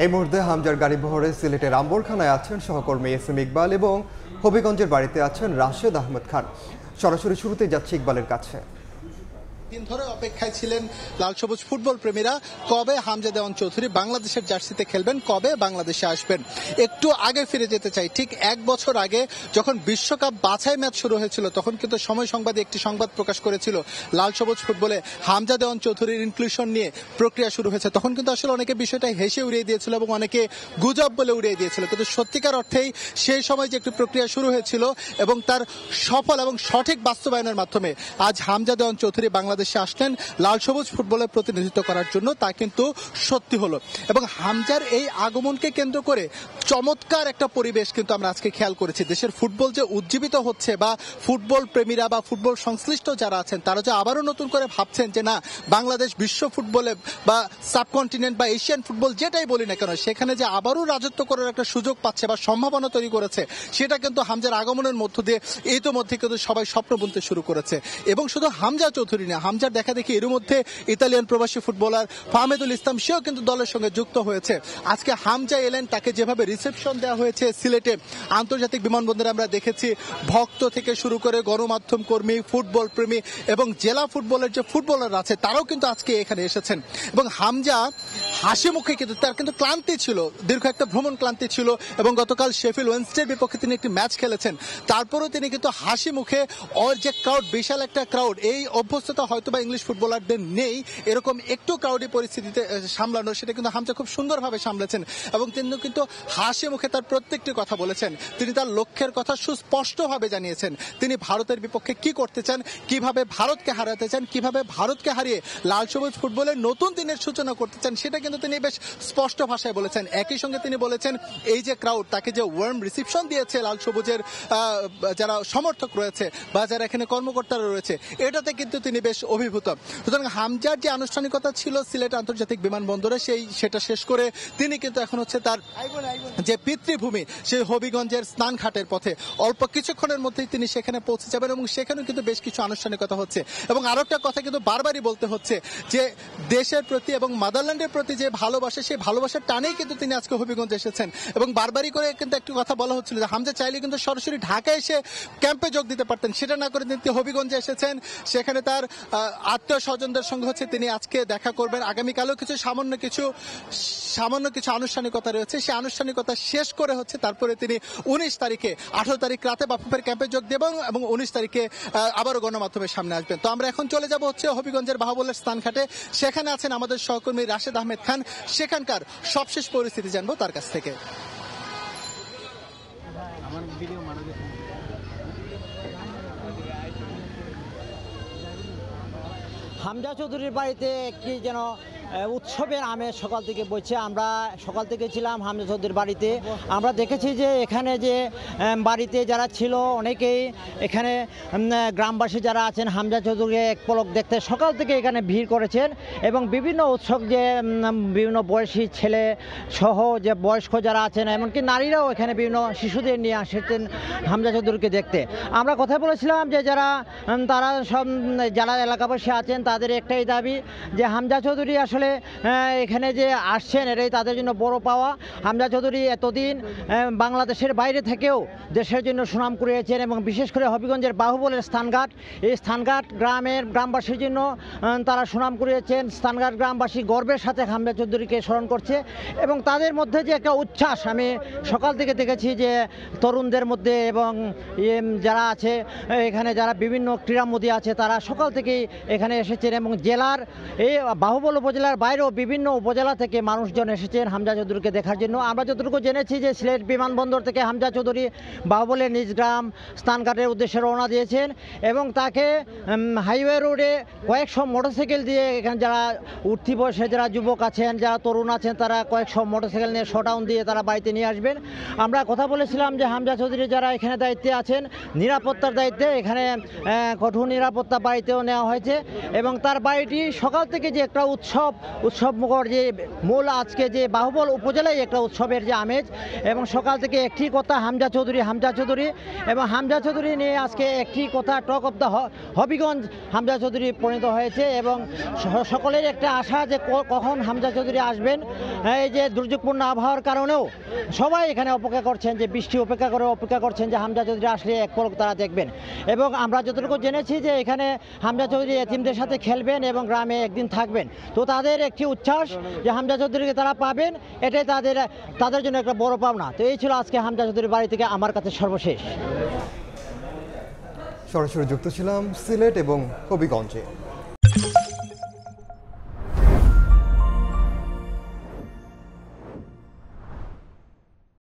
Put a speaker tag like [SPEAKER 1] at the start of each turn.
[SPEAKER 1] এই মুহূর্তে হামজার গাড়ি বহরে সিলেটের আম্বরখানায় আছেন সহকর্মী এস এম ইকবাল এবং হবিগঞ্জের বাড়িতে আছেন রাশেদ আহমেদ খান। সরাসরি শুরুতে যাচ্ছে ইকবালের কাছে।
[SPEAKER 2] দিন ধরে অপেক্ষায় ছিলেন লাল সবুজ ফুটবল প্রেমীরা, কবে হামজা দেওয়ান চৌধুরী বাংলাদেশের জার্সিতে খেলবেন, কবে বাংলাদেশে আসবেন। একটু আগে ফিরে যেতে চাই, ঠিক 1 বছর আগে যখন বিশ্বকাপ বাছাই ম্যাচ শুরু হয়েছিল তখন কিন্তু সময় সংবাদে একটি সংবাদ প্রকাশ করেছিল লাল সবুজ ফুটবলে হামজা দেওয়ান চৌধুরীর ইনক্লুশন নিয়ে প্রক্রিয়া শুরু হয়েছে। তখন কিন্তু আসলে অনেকে বিষয়টা হেসে উড়িয়ে দিয়েছিল এবং অনেকে গুজব বলে উড়িয়ে দিয়েছিল, কিন্তু সত্যিকার অর্থেই সেই সময় যে একটি প্রক্রিয়া শুরু হয়েছিল এবং তার সফল এবং সঠিক বাস্তবায়নের মাধ্যমে আজ হামজা দেওয়ান চৌধুরী বাংলাদেশে আসলেন লাল সবুজ ফুটবলের প্রতিনিধিত্ব করার জন্য, তা কিন্তু সত্যি হলো। এবং হামজার এই আগমনকে কেন্দ্র করে চমৎকার একটা পরিবেশ কিন্তু আমরা আজকে খেয়াল করেছি। দেশের ফুটবল যে উজ্জীবিত হচ্ছে বা ফুটবল প্রেমীরা বা ফুটবল সংশ্লিষ্ট যারা আছেন তারা যে আবারও নতুন করে ভাবছেন যে না, বাংলাদেশ বিশ্ব ফুটবলে বা সাবকন্টিনেন্ট বা এশিয়ান ফুটবল যেটাই বলি না কেন সেখানে যে আবারও রাজত্ব করার একটা সুযোগ পাচ্ছে বা সম্ভাবনা তৈরি করেছে, সেটা কিন্তু হামজার আগমনের মধ্য দিয়ে ইতোমধ্যে কিন্তু সবাই স্বপ্ন বুনতে শুরু করেছে। এবং শুধু হামজা চৌধুরী না, হামজার দেখা দেখি এর মধ্যে ইতালিয়ান প্রবাসী ফুটবলার ফাহমেদুল ইসলাম সেও কিন্তু দলের সঙ্গে যুক্ত হয়েছে। আজকে হামজা এলেন, তাকে যেভাবে রিসেপশন দেওয়া হয়েছে সিলেটে আন্তর্জাতিক বিমানবন্দরে আমরা দেখেছি, ভক্ত থেকে শুরু করে গণমাধ্যম কর্মী, ফুটবল প্রেমী এবং জেলা ফুটবলের যে ফুটবলার আছে তারাও কিন্তু আজকে এখানে এসেছেন। এবং হামজা হাসি মুখে, কিন্তু তার কিন্তু ক্লান্তি ছিল, দীর্ঘ একটা ভ্রমণ ক্লান্তি ছিল এবং গতকাল শেফিল্ড ওয়েডনেসডের বিপক্ষে তিনি একটি ম্যাচ খেলেছেন, তারপরেও তিনি কিন্তু হাসি মুখে, ওর যে ক্রাউড, বিশাল একটা ক্রাউড, এই অভ্যস্ততা হয়তো বা ইংলিশ ফুটবলারদের নেই, এরকম একটু ক্রাউডি পরিস্থিতিতে সামলানো, সেটা কিন্তু হামজা খুব সুন্দরভাবে সামলেছেন এবং তিনি কিন্তু হাসি মুখে তার প্রত্যেকটি কথা বলেছেন। তিনি তার লক্ষ্যের কথা সুস্পষ্টভাবে জানিয়েছেন। তিনি ভারতের বিপক্ষে কি করতে চান, কিভাবে ভারতকে হারাতে চান, কিভাবে ভারতকে হারিয়ে লাল সবুজ ফুটবলের নতুন দিনের সূচনা করতে চান, সেটা কিন্তু তিনি বেশ স্পষ্ট ভাষায় বলেছেন। একই সঙ্গে তিনি বলেছেন এই যে ক্রাউড, তাকে যে ওয়ার্ম রিসিপশন দিয়েছে লাল সবুজের যারা সমর্থক রয়েছে বা যারা এখানে কর্মকর্তারা রয়েছে, এটাতে কিন্তু তিনি বেশ অভিভূত। সুতরাং হামজার যে আনুষ্ঠানিকতা ছিল সিলেট আন্তর্জাতিক বিমানবন্দরে, সেটা শেষ করে তিনি কিন্তু এখন হচ্ছে তার যে পিতৃভূমি সেই হবিগঞ্জের স্নানঘাটের পথে, অল্প কিছুক্ষণের মধ্যেই তিনি সেখানে পৌঁছে যাবেন এবং সেখানেও কিন্তু বেশ কিছু আনুষ্ঠানিকতা হচ্ছে। এবং আরো একটা কথা কিন্তু বারবারই বলতে হচ্ছে যে দেশের প্রতি এবং মাদারল্যান্ডের প্রতি যে ভালোবাসা, সেই ভালোবাসার টানেই কিন্তু তিনি আজকে হবিগঞ্জে এসেছেন। এবং বারবারই করে কিন্তু একটি কথা বলা হচ্ছিল যে হামজা চাইলে কিন্তু সরাসরি ঢাকায় এসে ক্যাম্পে যোগ দিতে পারতেন, সেটা না করে তিনি হবিগঞ্জে এসেছেন। সেখানে তার আত্মীয় স্বজনদের সঙ্গে হচ্ছে তিনি আজকে দেখা করবেন। আগামীকালও সামান্য কিছু আনুষ্ঠানিকতা রয়েছে, সেই আনুষ্ঠানিকতা শেষ করে হচ্ছে তারপরে তিনি 18 তারিখ রাতে বাফুফের ক্যাম্পে যোগ দেবেন এবং 19 তারিখে আবারও গণমাধ্যমের সামনে আসবেন। তো আমরা এখন চলে যাব হচ্ছে হবিগঞ্জের বাহুবলের স্থানঘাটে, সেখানে আছেন আমাদের সহকর্মী রাশেদ আহমেদ খান, সেখানকার সবশেষ পরিস্থিতি জানবো তার কাছ থেকে।
[SPEAKER 3] হামজা চৌধুরীর বাড়িতে একটি যেন উৎসবের আমেজ সকাল থেকে বইছে। আমরা সকাল থেকে ছিলাম হামজা চৌধুরীর বাড়িতে। আমরা দেখেছি যে এখানে যে বাড়িতে যারা ছিল অনেকেই, এখানে গ্রামবাসী যারা আছেন হামজা চৌধুরীকে এক পলক দেখতে সকাল থেকে এখানে ভিড় করেছেন এবং বিভিন্ন উৎসব, যে বিভিন্ন বয়সী ছেলে সহ যে বয়স্ক যারা আছেন, এমনকি নারীরাও এখানে বিভিন্ন শিশুদের নিয়ে আসতেন হামজা চৌধুরীকে দেখতে। আমরা কথা বলেছিলাম যে তারা সব যারা এলাকাবাসী আছেন তাদের একটাই দাবি যে হামজা চৌধুরী আসলে এখানে যে আসছেন এটাই তাদের জন্য বড় পাওয়া। হামজা চৌধুরী এতদিন বাংলাদেশের বাইরে থেকেও দেশের জন্য সুনাম কুড়িয়েছেন এবং বিশেষ করে হবিগঞ্জের বাহুবলের স্থানঘাট, এই স্থানঘাট গ্রামবাসীর জন্য তারা সুনাম কুড়িয়েছেন। স্থানঘাট গ্রামবাসী গর্বের সাথে হামজা চৌধুরীকে স্মরণ করছে এবং তাদের মধ্যে যে একটা উচ্ছ্বাস আমি সকাল থেকে দেখেছি যে তরুণদের মধ্যে এবং যারা আছে এখানে, যারা বিভিন্ন ক্রীড়ামোদী আছে, তারা সকাল থেকেই এখানে এসেছেন এবং জেলার এই বাহুবল উপজেলার বাইরেও বিভিন্ন উপজেলা থেকে মানুষজন এসেছেন হামজা চৌধুরীকে দেখার জন্য। আমরা যতটুকু জেনেছি যে সিলেট বিমানবন্দর থেকে হামজা চৌধুরী বাহুবলের নিজ গ্রাম স্থানঘাটের উদ্দেশ্যে রওনা দিয়েছেন এবং তাকে হাইওয়ে রোডে কয়েকশো মোটরসাইকেল দিয়ে, এখানে যারা উঠতি বয়সে যারা যুবক আছেন, যারা তরুণ আছেন, তারা কয়েকশো মোটরসাইকেল নিয়ে শোডাউন দিয়ে তারা বাড়িতে নিয়ে আসবেন। আমরা কথা বলেছিলাম যে হামজা চৌধুরী যারা এখানে দায়িত্বে আছেন, নিরাপত্তার দায়িত্বে, এখানে কঠোর নিরাপত্তা বাড়িতেও নেওয়া হয়েছে এবং তার বাড়িটি সকাল থেকে যে একটা উৎসব উৎসবমুখর যে মূল আজকে যে বাহুবল উপজেলায় একটা উৎসবের যে আমেজ, এবং সকাল থেকে একটি কথা হামজা চৌধুরী এবং হামজা চৌধুরী নিয়ে আজকে একটি কথা talk of the Habiganj Hamza Chowdhury পরিণত হয়েছে। এবং সকলের একটা আশা যে কখন হামজা চৌধুরী আসবেন। এই যে দুর্যোগপূর্ণ আবহাওয়ার কারণেও সবাই এখানে অপেক্ষা করছেন, যে বৃষ্টি অপেক্ষা করছেন যে হামজা চৌধুরী আসলে এক পলক তারা দেখবেন। এবং আমরা যতটুকু জেনেছি যে এখানে হামজা চৌধুরী এতিমদের সাথে খেলবেন এবং গ্রামে একদিন থাকবেন। তো তাদের একটি উচ্ছ্বাস যে হামজা চৌধুরীকে তারা পাবেন, এটাই তাদের জন্য একটা বড় পাওনা। তো এই ছিল আজকে হামজা চৌধুরীর বাড়ি থেকে আমার কাছে সর্বশেষ।
[SPEAKER 1] সরাসরি যুক্ত ছিলাম সিলেট এবং হবিগঞ্জে।